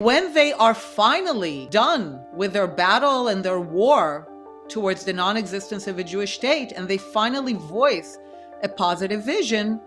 When they are finally done with their battle and their war towards the non-existence of a Jewish state, and they finally voice a positive vision,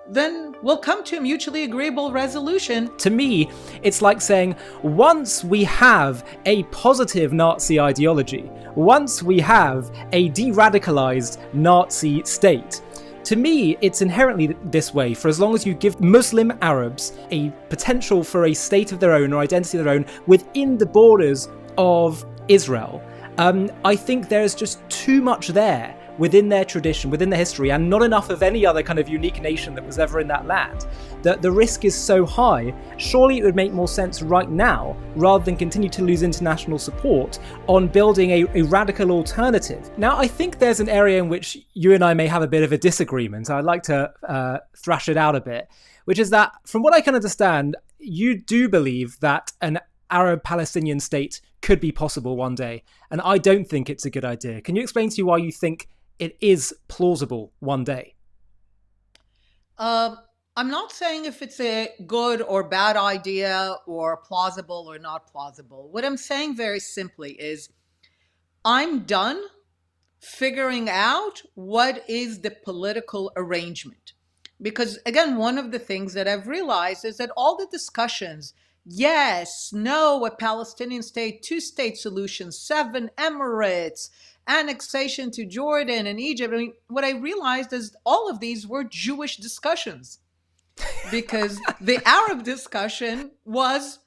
then we'll come to a mutually agreeable resolution. To me, it's like saying, once we have a positive Nazi ideology, once we have a de-radicalized Nazi state, to me, it's inherently this way for as long as you give Muslim Arabs a potential for a state of their own or identity of their own within the borders of Israel. I think there's just too much there within their tradition, within their history, and not enough of any other kind of unique nation that was ever in that land, that the risk is so high. Surely it would make more sense right now, rather than continue to lose international support, on building a radical alternative. Now, I think there's an area in which you and I may have a bit of a disagreement. I'd like to thrash it out a bit, which is that, from what I can understand, you do believe that an Arab-Palestinian state could be possible one day, and I don't think it's a good idea. Can you explain to me why you think it is plausible one day? I'm not saying if it's a good or bad idea or plausible or not plausible. What I'm saying very simply is I'm done figuring out what is the political arrangement. Because again, one of the things that I've realized is that all the discussions, yes, no, a Palestinian state, two-state solution, 7 Emirates, annexation to Jordan and Egypt. I mean, what I realized is all of these were Jewish discussions, because the Arab discussion was,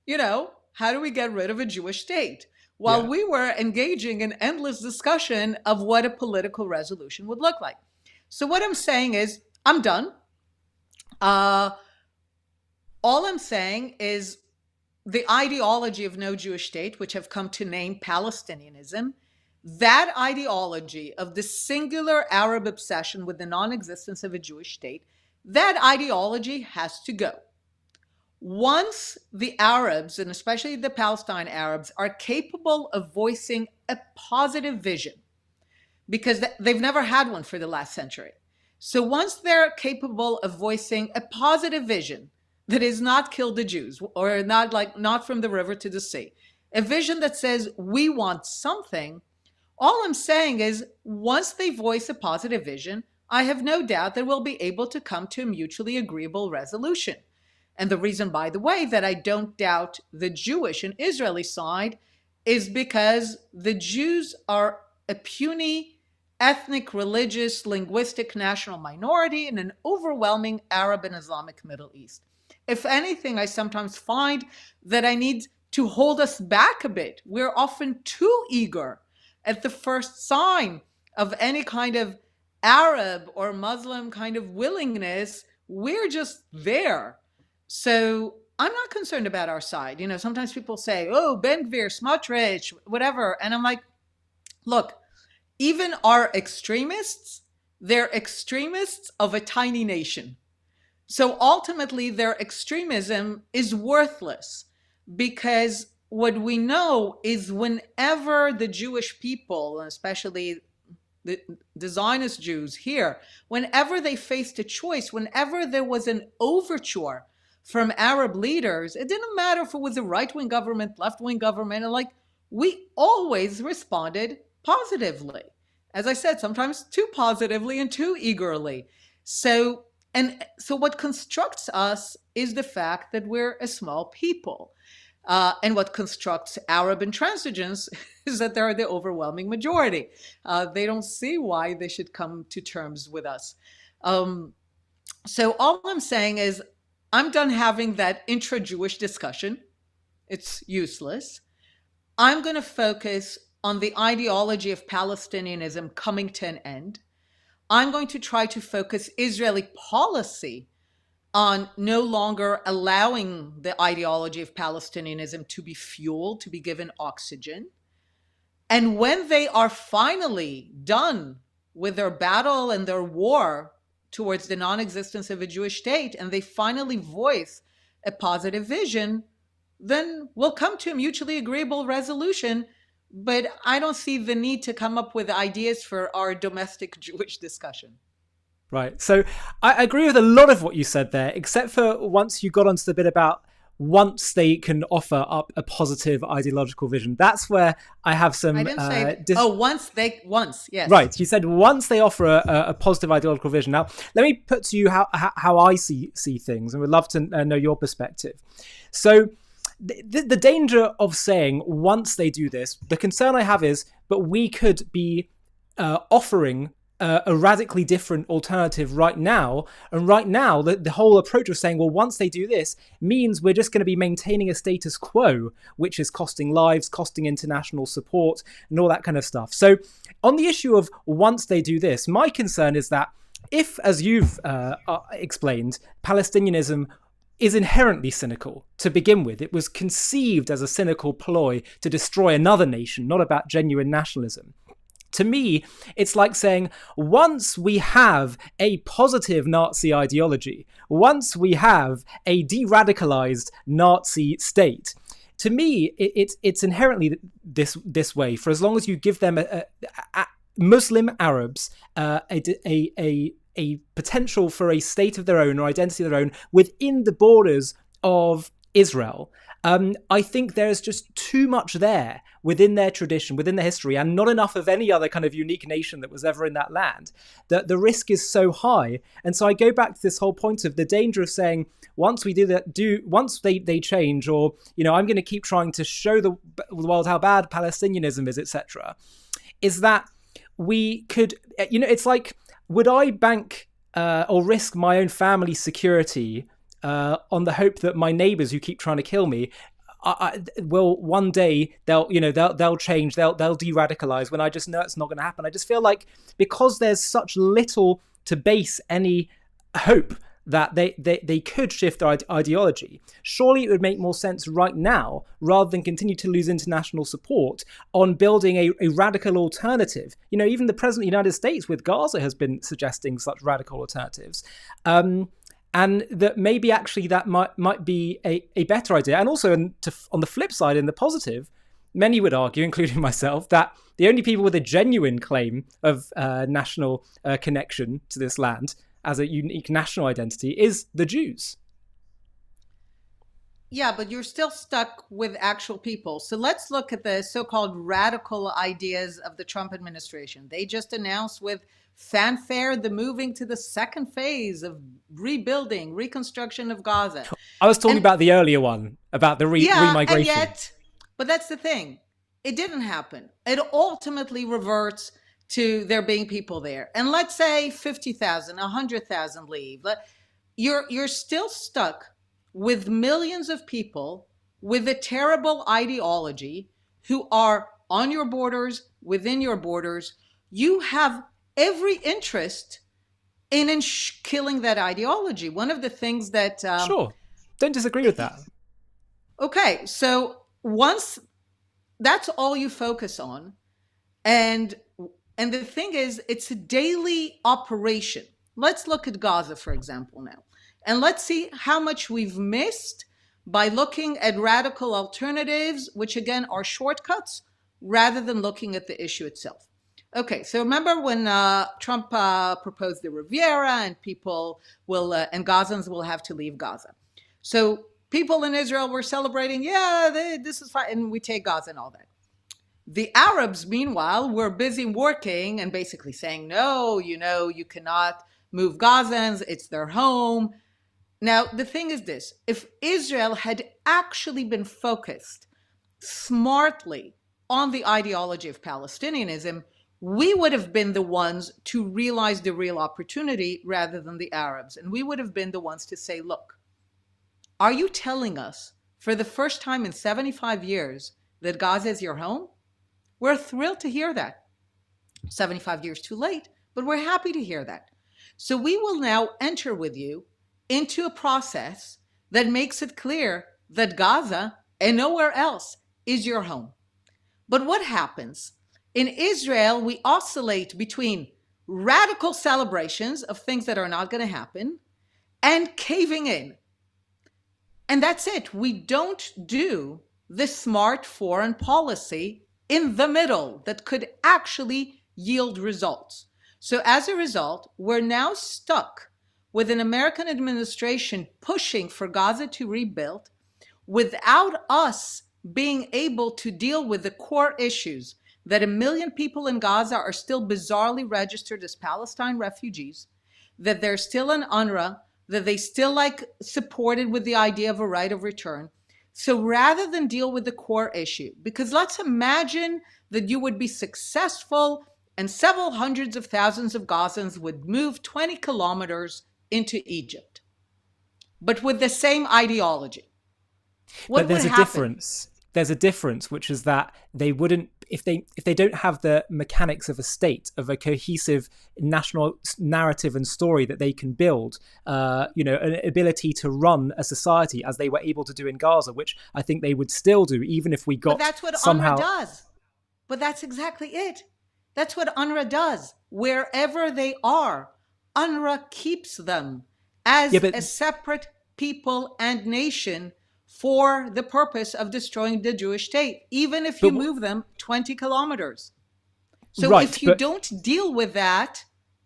how do we get rid of a Jewish state? While we were engaging in endless discussion of what a political resolution would look like. So what I'm saying is, I'm done. All I'm saying is the ideology of no Jewish state, which I've come to name Palestinianism, that ideology of the singular Arab obsession with the non-existence of a Jewish state, that ideology has to go. Once the Arabs, and especially the Palestine Arabs, are capable of voicing a positive vision, because they've never had one for the last century. So once they're capable of voicing a positive vision that is not kill the Jews, or not from the river to the sea, a vision that says we want something, all I'm saying is, once they voice a positive vision, I have no doubt that we'll be able to come to a mutually agreeable resolution. And the reason, by the way, that I don't doubt the Jewish and Israeli side is because the Jews are a puny, ethnic, religious, linguistic national minority in an overwhelming Arab and Islamic Middle East. If anything, I sometimes find that I need to hold us back a bit. We're often too eager at the first sign of any kind of Arab or Muslim kind of willingness. We're just there. So I'm not concerned about our side. Sometimes people say, oh, Ben Gvir, Smotrich, whatever. And I'm like, look, even our extremists, they're extremists of a tiny nation. So ultimately, their extremism is worthless, because what we know is whenever the Jewish people, especially the Zionist Jews here, whenever they faced a choice, whenever there was an overture from Arab leaders, it didn't matter if it was a right-wing government, left-wing government, we always responded positively. As I said, sometimes too positively and too eagerly. So what constructs us is the fact that we're a small people. And what constructs Arab intransigence is that they're the overwhelming majority. They don't see why they should come to terms with us. So all I'm saying is, I'm done having that intra-Jewish discussion. It's useless. I'm going to focus on the ideology of Palestinianism coming to an end. I'm going to try to focus Israeli policy on no longer allowing the ideology of Palestinianism to be fueled, to be given oxygen. And when they are finally done with their battle and their war towards the non-existence of a Jewish state, and they finally voice a positive vision, then we'll come to a mutually agreeable resolution. But I don't see the need to come up with ideas for our domestic Jewish discussion. Right. So I agree with a lot of what you said there, except for once you got onto the bit about once they can offer up a positive ideological vision. That's where I have some. I didn't say. Once, yes. Right, you said once they offer a positive ideological vision. Now, let me put to you how I see things, and would love to know your perspective. So, the danger of saying once they do this, the concern I have is, but we could be offering a radically different alternative right now. And right now, the whole approach of saying, well, once they do this, means we're just going to be maintaining a status quo, which is costing lives, costing international support, and all that kind of stuff. So on the issue of once they do this, my concern is that if, as you've explained, Palestinianism is inherently cynical to begin with. It was conceived as a cynical ploy to destroy another nation, not about genuine nationalism. To me, it's like saying, once we have a positive Nazi ideology, once we have a de-radicalized Nazi state, to me, it's inherently this way. For as long as you give them Muslim Arabs a potential for a state of their own or identity of their own within the borders of Israel, I think there's just too much there within their tradition, within their history, and not enough of any other kind of unique nation that was ever in that land, that the risk is so high. And so I go back to this whole point of the danger of saying, once we do that, once they change, or, I'm going to keep trying to show the world how bad Palestinianism is, etc., is that we could, it's like, would I bank or risk my own family's security on the hope that my neighbors who keep trying to kill me will one day they'll change, they'll de-radicalize, when I just know it's not going to happen? I just feel like because there's such little to base any hope that they could shift their ideology, surely it would make more sense right now, rather than continue to lose international support, on building a radical alternative. Even the President of the United States with Gaza has been suggesting such radical alternatives. And that maybe actually that might be a better idea. And also on the flip side, in the positive, many would argue, including myself, that the only people with a genuine claim of national connection to this land as a unique national identity is the Jews. Yeah, but you're still stuck with actual people. So let's look at the so-called radical ideas of the Trump administration. They just announced with fanfare the moving to the second phase of rebuilding, reconstruction of Gaza. I was talking about the earlier one, about the remigration. And yet, but that's the thing. It didn't happen. It ultimately reverts to there being people there. And let's say 50,000, 100,000 leave. You're still stuck with millions of people with a terrible ideology who are on your borders, within your borders. You have every interest in killing that ideology. One of the things that... Sure. Don't disagree with that. Okay. So once that's all you focus on, and the thing is, it's a daily operation. Let's look at Gaza, for example, now. And let's see how much we've missed by looking at radical alternatives, which again are shortcuts, rather than looking at the issue itself. Okay, so remember when Trump proposed the Riviera, and people will, and Gazans will have to leave Gaza. So people in Israel were celebrating, this is fine, and we take Gaza and all that. The Arabs, meanwhile, were busy working and basically saying, no, you cannot move Gazans, it's their home. Now, the thing is this, if Israel had actually been focused smartly on the ideology of Palestinianism, we would have been the ones to realize the real opportunity rather than the Arabs. And we would have been the ones to say, look, are you telling us for the first time in 75 years that Gaza is your home? We're thrilled to hear that. 75 years too late, but we're happy to hear that. So we will now enter with you into a process that makes it clear that Gaza and nowhere else is your home. But what happens? In Israel, we oscillate between radical celebrations of things that are not going to happen and caving in. And that's it. We don't do the smart foreign policy in the middle that could actually yield results. So as a result, we're now stuck with an American administration pushing for Gaza to rebuild, without us being able to deal with the core issues that 1 million people in Gaza are still bizarrely registered as Palestine refugees, that they're still in UNRWA, that they still supported with the idea of a right of return. So rather than deal with the core issue, because let's imagine that you would be successful and several hundreds of thousands of Gazans would move 20 kilometers into Egypt, but with the same ideology. What But there's would a happen? difference. There's a difference, which is that they wouldn't, if they don't have the mechanics of a state, of a cohesive national narrative and story that they can build, an ability to run a society as they were able to do in Gaza, which I think they would still do, even if we got But that's what somehow. UNRWA does. But that's exactly it. That's what UNRWA does. Wherever they are, UNRWA keeps them as a separate people and nation for the purpose of destroying the Jewish state, even if you move them 20 kilometers. So if you don't deal with that,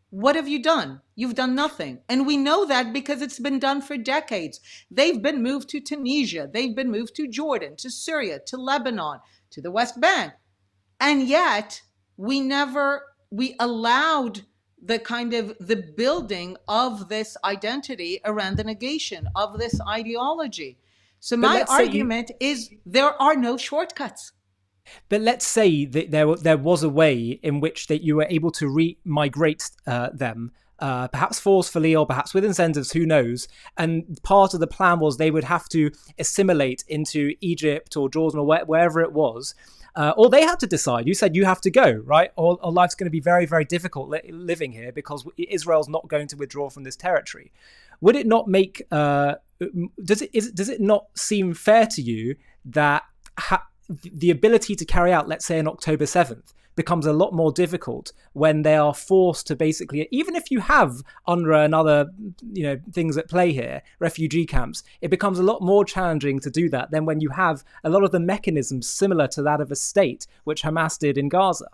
what have you done? You've done nothing. And we know that because it's been done for decades. They've been moved to Tunisia. They've been moved to Jordan, to Syria, to Lebanon, to the West Bank. And yet we allowed the building of this identity around the negation of this ideology. So my argument is there are no shortcuts. But let's say that there was a way in which that you were able to re-migrate them, perhaps forcefully or perhaps with incentives, who knows. And part of the plan was they would have to assimilate into Egypt or Jordan or wherever it was. Or they had to decide. You said you have to go, right? Or life's going to be very, very difficult living here because Israel's not going to withdraw from this territory. Would it not make... does it not seem fair to you that the ability to carry out, let's say, on October 7th becomes a lot more difficult when they are forced to basically, even if you have UNRWA and other things at play here, refugee camps, it becomes a lot more challenging to do that than when you have a lot of the mechanisms similar to that of a state, which Hamas did in Gaza?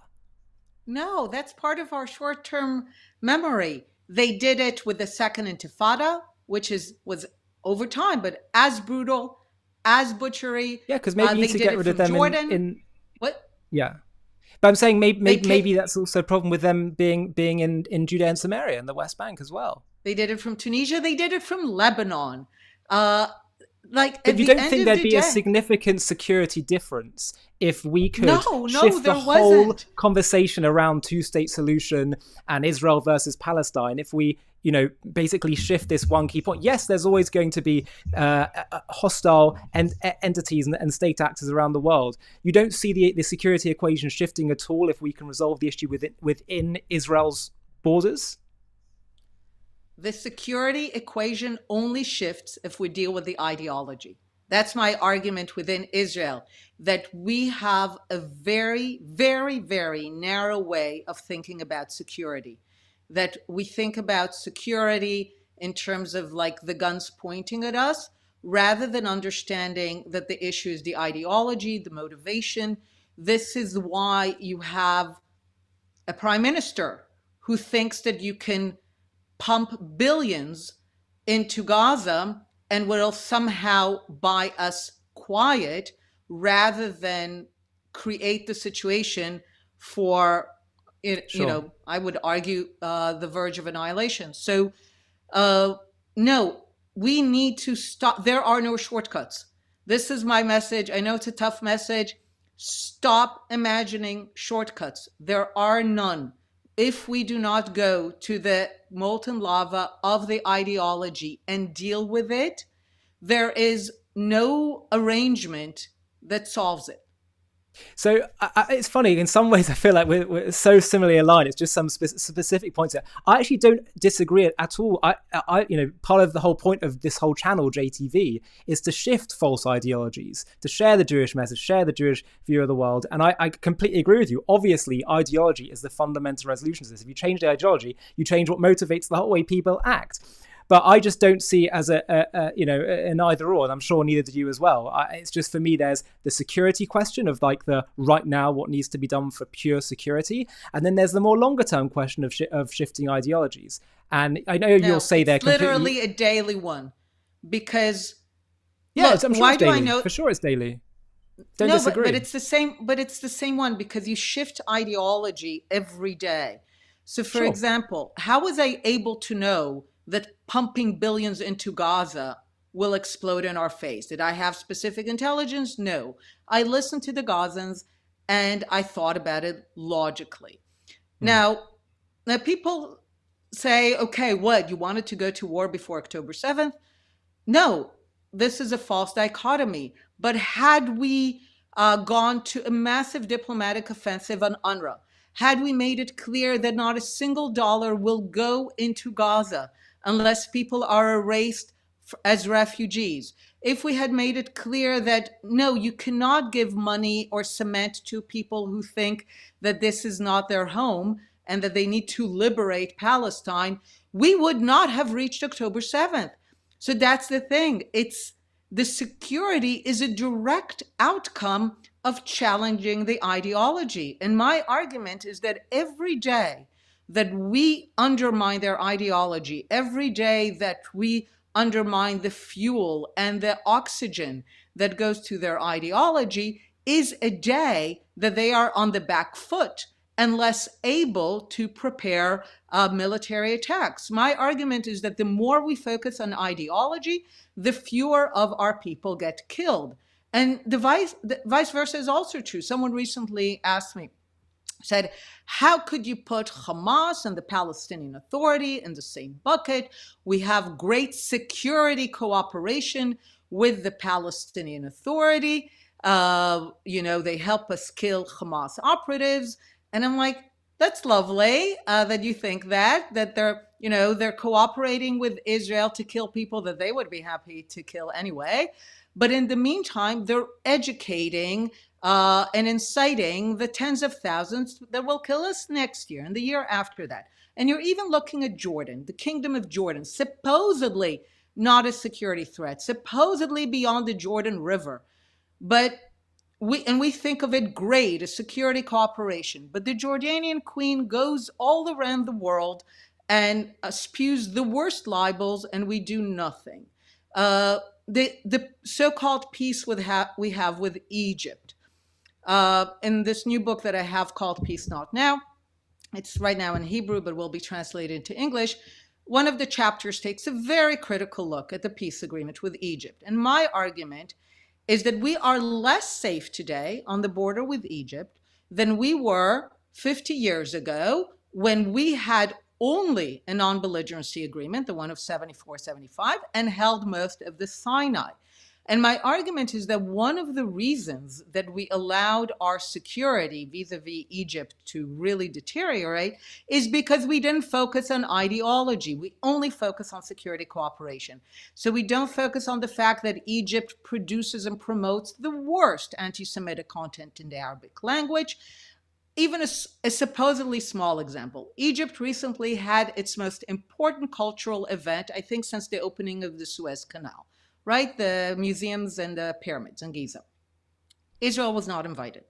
No, that's part of our short-term memory. They did it with the Second Intifada, which was over time, but as brutal, as butchery. Yeah, because maybe you need to get rid of them Jordan. in What? Yeah. But I'm saying maybe that's also a problem with them being in Judea and Samaria and the West Bank as well. They did it from Tunisia. They did it from Lebanon. But you don't think there'd be a significant security difference if we could shift the whole conversation around two-state solution and Israel versus Palestine? If we, basically shift this one key point. Yes, there's always going to be hostile entities and state actors around the world. You don't see the security equation shifting at all if we can resolve the issue within Israel's borders? The security equation only shifts if we deal with the ideology. That's my argument within Israel, that we have a very, very, very narrow way of thinking about security. That we think about security in terms of the guns pointing at us, rather than understanding that the issue is the ideology, the motivation. This is why you have a prime minister who thinks that you can pump billions into Gaza and will somehow buy us quiet, rather than create the situation for, I would argue, the verge of annihilation. So, no, we need to stop. There are no shortcuts. This is my message. I know it's a tough message. Stop imagining shortcuts. There are none. If we do not go to the molten lava of the ideology and deal with it, there is no arrangement that solves it. So it's funny, in some ways I feel like we're so similarly aligned. It's just some specific points here. I actually don't disagree at all. I part of the whole point of this whole channel, JTV, is to shift false ideologies, to share the Jewish message, share the Jewish view of the world. And I completely agree with you. Obviously, ideology is the fundamental resolution to this. If you change the ideology, you change what motivates the whole way people act. But I just don't see it as an either or, and I'm sure neither do you as well. It's just, for me, there's the security question of the right now, what needs to be done for pure security, and then there's the more longer term question of shifting ideologies. And I know you'll say they're literally a daily one, because Yeah, Look, I'm sure why it's do I daily. know? For sure it's daily. Don't No, but disagree. it's the same. But it's the same one because you shift ideology every day. So, for Sure. example, how was I able to know that pumping billions into Gaza will explode in our face? Did I have specific intelligence? No. I listened to the Gazans and I thought about it logically. Hmm. Now, people say, okay, what? You wanted to go to war before October 7th? No, this is a false dichotomy. But had we gone to a massive diplomatic offensive on UNRWA, had we made it clear that not a single dollar will go into Gaza unless people are erased as refugees, if we had made it clear that no, you cannot give money or cement to people who think that this is not their home and that they need to liberate Palestine, we would not have reached October 7th. So that's the thing. It's the security is a direct outcome of challenging the ideology. And my argument is that every day that we undermine their ideology, every day that we undermine the fuel and the oxygen that goes to their ideology, is a day that they are on the back foot and less able to prepare military attacks. My argument is that the more we focus on ideology, the fewer of our people get killed. And the vice versa is also true. Someone recently asked me, said, how could you put Hamas and the Palestinian Authority in the same bucket? We have great security cooperation with the Palestinian Authority. They help us kill Hamas operatives. And I'm like, that's lovely that you think that they're cooperating with Israel to kill people that they would be happy to kill anyway. But in the meantime, they're educating and inciting the tens of thousands that will kill us next year and the year after that. And you're even looking at Jordan, the Kingdom of Jordan, supposedly not a security threat, supposedly beyond the Jordan River. But we think of it great, a security cooperation. But the Jordanian queen goes all around the world and spews the worst libels, and we do nothing. The so-called peace we have with Egypt. In this new book that I have called Peace Not Now, it's right now in Hebrew, but will be translated into English. One of the chapters takes a very critical look at the peace agreement with Egypt. And my argument is that we are less safe today on the border with Egypt than we were 50 years ago when we had only a non-belligerency agreement, the one of 74-75, and held most of the Sinai. And my argument is that one of the reasons that we allowed our security vis-a-vis Egypt to really deteriorate is because we didn't focus on ideology. We only focus on security cooperation. So we don't focus on the fact that Egypt produces and promotes the worst anti-Semitic content in the Arabic language. Even a supposedly small example. Egypt recently had its most important cultural event, I think, since the opening of the Suez Canal. Right? The museums and the pyramids in Giza. Israel was not invited.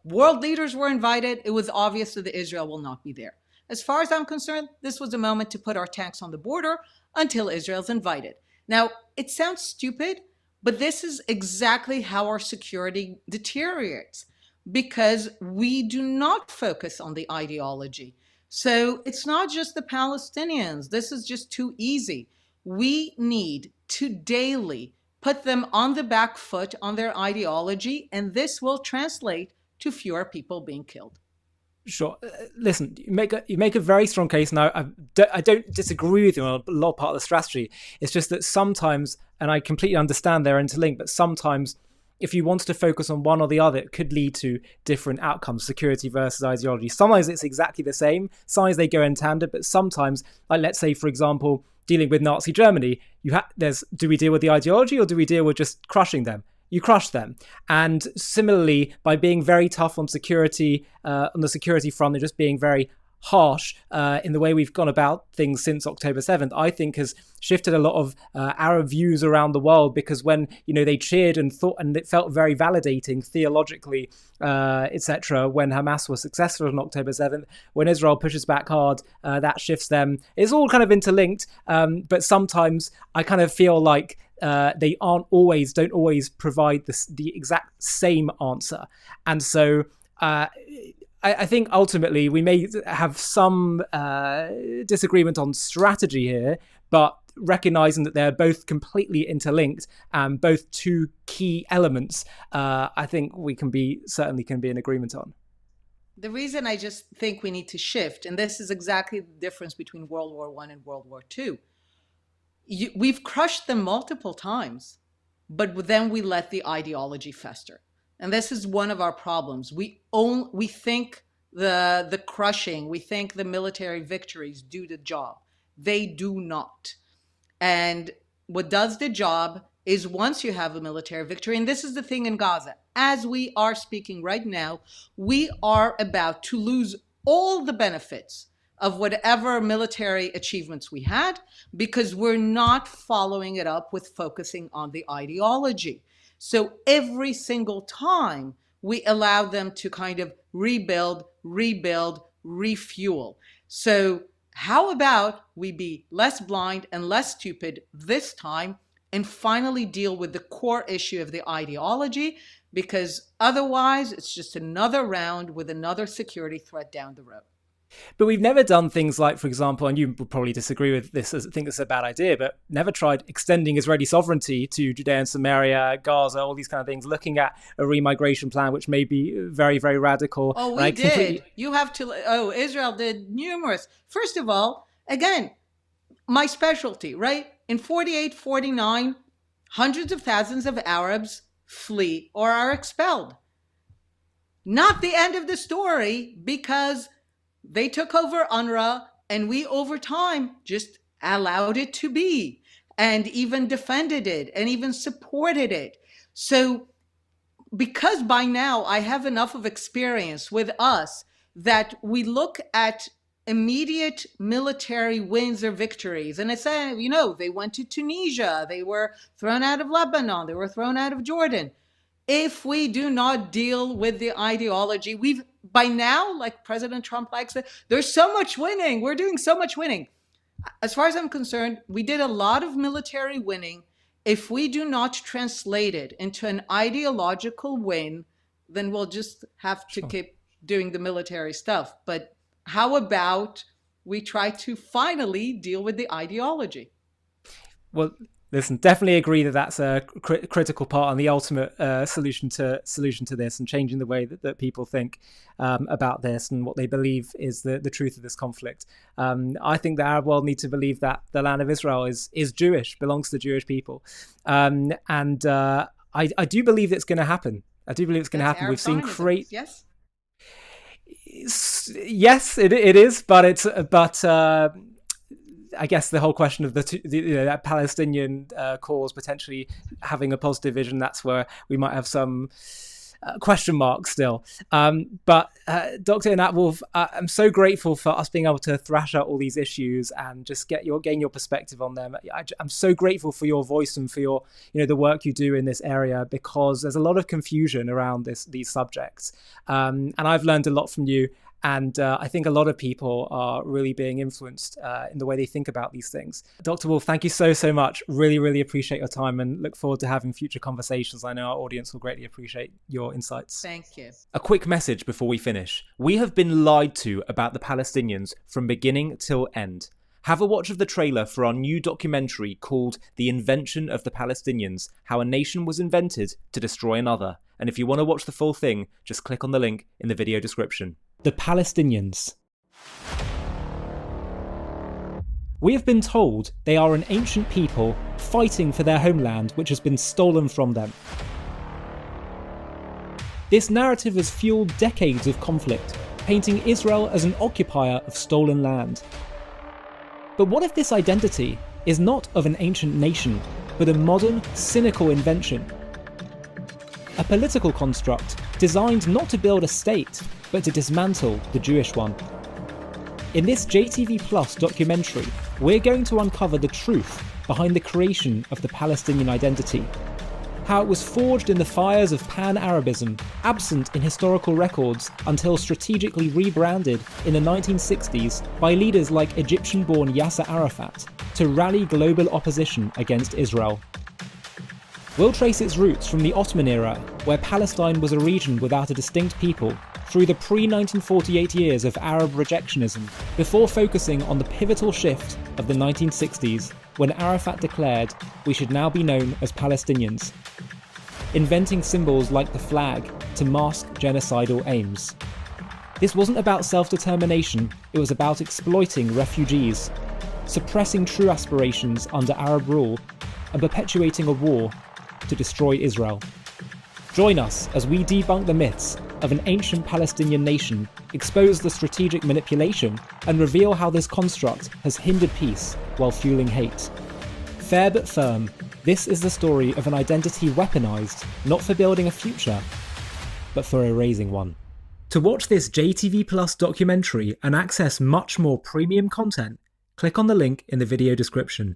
World leaders were invited. It was obvious that Israel will not be there. As far as I'm concerned, this was a moment to put our tanks on the border until Israel's invited. Now, it sounds stupid, but this is exactly how our security deteriorates because we do not focus on the ideology. So it's not just the Palestinians. This is just too easy. We need to daily put them on the back foot on their ideology, and this will translate to fewer people being killed. Sure. Listen, you make a very strong case. Now, I don't disagree with you on a lot part of the strategy. It's just that sometimes, and I completely understand they're interlinked, but sometimes if you wanted to focus on one or the other, it could lead to different outcomes, security versus ideology. Sometimes it's exactly the same. Sometimes they go in tandem, but sometimes, like let's say, for example, dealing with Nazi Germany, do we deal with the ideology or do we deal with just crushing them? You crush them. And similarly, by being very tough on security, on the security front, and just being very harsh in the way we've gone about things since October 7th, I think has shifted a lot of Arab views around the world, because when they cheered and thought, and it felt very validating theologically, etc., when Hamas was successful on October 7th, when Israel pushes back hard, that shifts them. It's all kind of interlinked, but sometimes I kind of feel like they don't always provide the exact same answer. And so I think ultimately we may have some disagreement on strategy here, but recognizing that they're both completely interlinked and both two key elements, I think we certainly can be in agreement on. The reason I just think we need to shift, and this is exactly the difference between World War I and World War II. We've crushed them multiple times, but then we let the ideology fester. And this is one of our problems. We think the crushing, we think the military victories do the job. They do not. And what does the job is, once you have a military victory, and this is the thing in Gaza, as we are speaking right now, we are about to lose all the benefits of whatever military achievements we had, because we're not following it up with focusing on the ideology. So every single time we allow them to kind of rebuild, refuel. So how about we be less blind and less stupid this time and finally deal with the core issue of the ideology, because otherwise it's just another round with another security threat down the road. But we've never done things like, for example, and you would probably disagree with this, think it's a bad idea, but never tried extending Israeli sovereignty to Judea and Samaria, Gaza, all these kind of things, looking at a remigration plan, which may be very, very radical. Oh, we did. You have to. Oh, Israel did numerous. First of all, again, my specialty, right? In 48, 49, hundreds of thousands of Arabs flee or are expelled. Not the end of the story, because they took over UNRWA, and we, over time, just allowed it to be, and even defended it, and even supported it. So, because by now I have enough of experience with us that we look at immediate military wins or victories, and I say, they went to Tunisia, they were thrown out of Lebanon, they were thrown out of Jordan. If we do not deal with the ideology, by now, like President Trump likes it, there's so much winning. We're doing so much winning. As far as I'm concerned, we did a lot of military winning. If we do not translate it into an ideological win, then we'll just have to keep doing the military stuff. But how about we try to finally deal with the ideology? Well, listen, definitely agree that that's a critical part and the ultimate solution to this, and changing the way that people think about this and what they believe is the truth of this conflict. I think the Arab world needs to believe that the land of Israel is Jewish, belongs to the Jewish people. I do believe it's going to happen. I do believe it's going to happen. We've seen Yes. Yes, it is, but I guess the whole question of that Palestinian cause potentially having a positive vision, that's where we might have some question marks still. But Dr. Einat Wilf, I'm so grateful for us being able to thrash out all these issues and just gain your perspective on them. I'm so grateful for your voice and for your, the work you do in this area, because there's a lot of confusion around these subjects. And I've learned a lot from you. And I think a lot of people are really being influenced in the way they think about these things. Dr. Wilf, thank you so, so much. Really, really appreciate your time and look forward to having future conversations. I know our audience will greatly appreciate your insights. Thank you. A quick message before we finish. We have been lied to about the Palestinians from beginning till end. Have a watch of the trailer for our new documentary called The Invention of the Palestinians, How a Nation Was Invented to Destroy Another. And if you want to watch the full thing, just click on the link in the video description. The Palestinians. We have been told they are an ancient people fighting for their homeland which has been stolen from them. This narrative has fueled decades of conflict, painting Israel as an occupier of stolen land. But what if this identity is not of an ancient nation, but a modern, cynical invention? A political construct designed not to build a state, but to dismantle the Jewish one. In this JTV Plus documentary, we're going to uncover the truth behind the creation of the Palestinian identity, how it was forged in the fires of pan-Arabism, absent in historical records until strategically rebranded in the 1960s by leaders like Egyptian-born Yasser Arafat to rally global opposition against Israel. We'll trace its roots from the Ottoman era, where Palestine was a region without a distinct people, through the pre-1948 years of Arab rejectionism, before focusing on the pivotal shift of the 1960s, when Arafat declared we should now be known as Palestinians, inventing symbols like the flag to mask genocidal aims. This wasn't about self-determination, it was about exploiting refugees, suppressing true aspirations under Arab rule, and perpetuating a war to destroy Israel. Join us as we debunk the myths of an ancient Palestinian nation, expose the strategic manipulation, and reveal how this construct has hindered peace while fueling hate. Fair but firm, this is the story of an identity weaponized, not for building a future, but for erasing one. To watch this JTV Plus documentary and access much more premium content, click on the link in the video description.